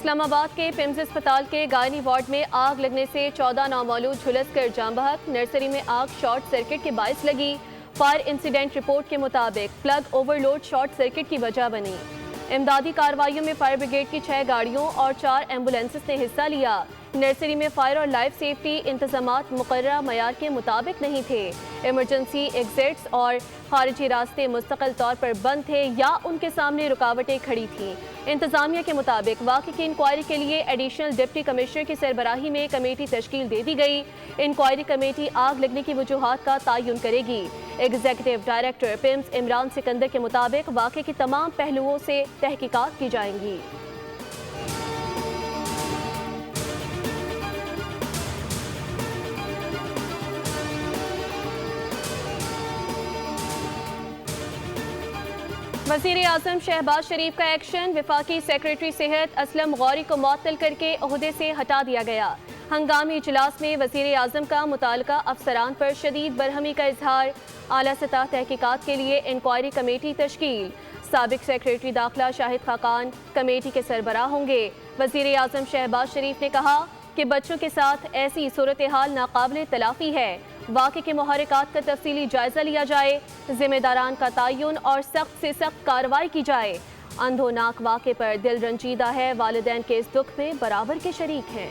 اسلام آباد کے پیمز اسپتال کے گائنی وارڈ میں آگ لگنے سے 14 نومولود جھلس کر جاں بحق۔ نرسری میں آگ شارٹ سرکٹ کے باعث لگی۔ فائر انسیڈنٹ رپورٹ کے مطابق plug overload short circuit کی وجہ بنی۔ امدادی کارروائیوں میں فائر بریگیڈ کی 6 گاڑیوں اور 4 ایمبولینسز نے حصہ لیا۔ نرسری میں فائر اور لائف سیفٹی انتظامات مقررہ معیار کے مطابق نہیں تھے۔ ایمرجنسی ایگزٹس اور خارجی راستے مستقل طور پر بند تھے یا ان کے سامنے رکاوٹیں کھڑی تھیں۔ انتظامیہ کے مطابق واقعے کی انکوائری کے لیے ایڈیشنل ڈپٹی کمشنر کی سربراہی میں کمیٹی تشکیل دے دی گئی۔ انکوائری کمیٹی آگ لگنے کی وجوہات کا تعین کرے گی۔ ایگزیکٹو ڈائریکٹر پیمز عمران سکندر کے مطابق واقعے کی تمام پہلوؤں سے تحقیقات کی جائیں گی۔ وزیر اعظم شہباز شریف کا ایکشن، وفاقی سیکریٹری صحت اسلم غوری کو معطل کر کے عہدے سے ہٹا دیا گیا۔ ہنگامی اجلاس میں وزیر اعظم کا متعلقہ افسران پر شدید برہمی کا اظہار، اعلیٰ سطح تحقیقات کے لیے انکوائری کمیٹی تشکیل۔ سابق سیکریٹری داخلہ شاہد خاقان کمیٹی کے سربراہ ہوں گے۔ وزیر اعظم شہباز شریف نے کہا کہ بچوں کے ساتھ ایسی صورتحال ناقابل تلافی ہے۔ واقعے کے محرکات کا تفصیلی جائزہ لیا جائے، ذمہ داران کا تعین اور سخت سے سخت کارروائی کی جائے۔ اندھوناک واقعے پر دل رنجیدہ ہے، والدین کے اس دکھ میں برابر کے شریک ہیں۔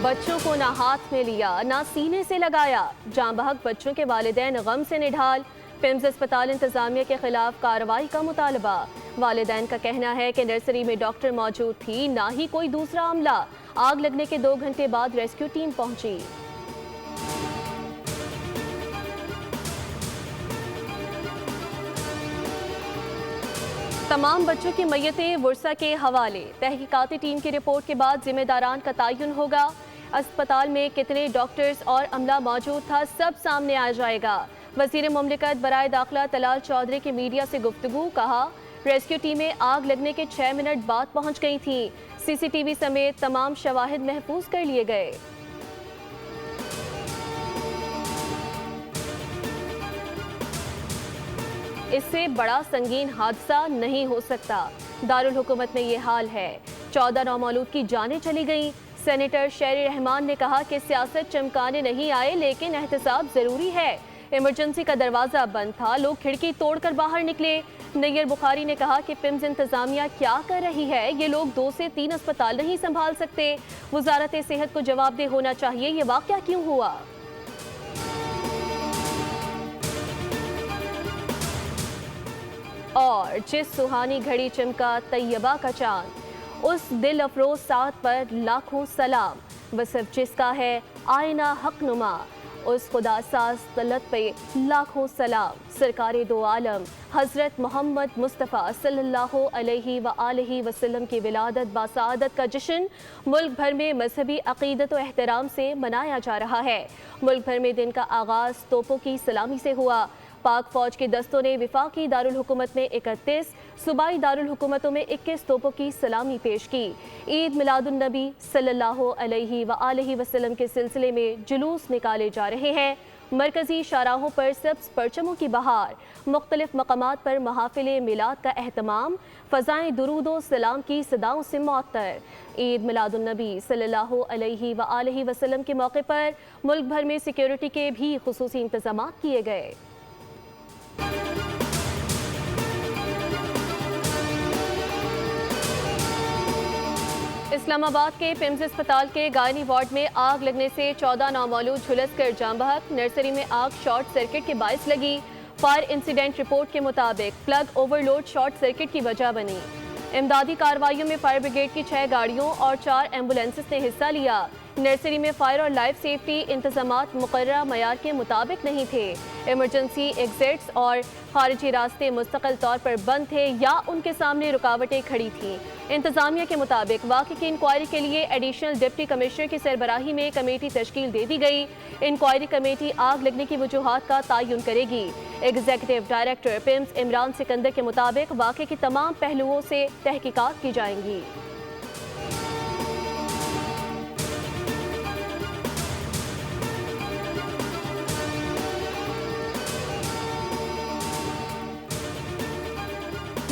بچوں کو نہ ہاتھ میں لیا نہ سینے سے لگایا، جاں بحق بچوں کے والدین غم سے نڈھال۔ پیمز اسپتال انتظامیہ کے خلاف کارروائی کا مطالبہ۔ والدین کا کہنا ہے کہ نرسری میں ڈاکٹر موجود تھی، نہ ہی کوئی دوسرا عملہ۔ آگ لگنے کے 2 گھنٹے بعد ریسکیو ٹیم پہنچی۔ تمام بچوں کی میتیں ورثہ کے حوالے۔ تحقیقاتی ٹیم کی رپورٹ کے بعد ذمہ داران کا تعین ہوگا۔ اسپتال میں کتنے ڈاکٹرز اور عملہ موجود تھا، سب سامنے آ جائے گا۔ وزیر مملکت برائے داخلہ طلال چودھری کی میڈیا سے گفتگو، کہا ریسکیو ٹیمیں آگ لگنے کے 6 منٹ بعد پہنچ گئی تھیں۔ سی سی ٹی وی سمیت تمام شواہد محفوظ کر لیے گئے۔ اس سے بڑا سنگین حادثہ نہیں ہو سکتا۔ دارالحکومت میں یہ حال ہے، 14 نومولود کی جانیں چلی گئیں۔ سینیٹر شیری رحمان نے کہا کہ سیاست چمکانے نہیں آئے، لیکن احتساب ضروری ہے۔ ایمرجنسی کا دروازہ بند تھا، لوگ کھڑکی توڑ کر باہر نکلے۔ نیر بخاری نے کہا کہ پیمز انتظامیہ کیا کر رہی ہے، یہ لوگ 2 سے 3 اسپتال نہیں سنبھال سکتے۔ وزارت صحت کو جواب دہ ہونا چاہیے، یہ واقعہ کیوں ہوا؟ اور جس سہانی گھڑی چمکا طیبہ کا چاند، اس دل افروز ساتھ پر لاکھوں سلام۔ وصف جس کا ہے آئینہ حق نما، اس خدا ساز طلعت پہ لاکھوں سلام۔ سرکار دو عالم حضرت محمد مصطفیٰ صلی اللہ علیہ وآلہ وسلم کی ولادت باسعادت کا جشن ملک بھر میں مذہبی عقیدت و احترام سے منایا جا رہا ہے۔ ملک بھر میں دن کا آغاز توپوں کی سلامی سے ہوا۔ پاک فوج کے دستوں نے وفاقی دارالحکومت میں 31، صوبائی دارالحکومتوں میں 21 توپوں کی سلامی پیش کی۔ عید میلاد النبی صلی اللہ علیہ وآلہ وسلم کے سلسلے میں جلوس نکالے جا رہے ہیں۔ مرکزی شاہراہوں پر سبز پرچموں کی بہار، مختلف مقامات پر محافل میلاد کا اہتمام، فضائیں درود و سلام کی صداؤں سے معطر۔ عید میلاد النبی صلی اللہ علیہ وآلہ وسلم کے موقع پر ملک بھر میں سیکیورٹی کے بھی خصوصی انتظامات کیے گئے۔ اسلام آباد کے پیمز اسپتال کے گائنی وارڈ میں آگ لگنے سے 14 نومولود جھلس کر جاں بحق۔ نرسری میں آگ شارٹ سرکٹ کے باعث لگی۔ فائر انسیڈنٹ رپورٹ کے مطابق plug overload short circuit کی وجہ بنی۔ امدادی کارروائیوں میں فائر بریگیڈ کی 6 گاڑیوں اور 4 ایمبولینسز نے حصہ لیا۔ نرسری میں فائر اور لائف سیفٹی انتظامات مقررہ معیار کے مطابق نہیں تھے۔ ایمرجنسی ایگزٹس اور خارجی راستے مستقل طور پر بند تھے یا ان کے سامنے رکاوٹیں کھڑی تھیں۔ انتظامیہ کے مطابق واقعے کی انکوائری کے لیے ایڈیشنل ڈپٹی کمشنر کی سربراہی میں کمیٹی تشکیل دے دی گئی۔ انکوائری کمیٹی آگ لگنے کی وجوہات کا تعین کرے گی۔ ایگزیکٹو ڈائریکٹر پیمز عمران سکندر کے مطابق واقعے کی تمام پہلوؤں سے تحقیقات کی جائیں گی۔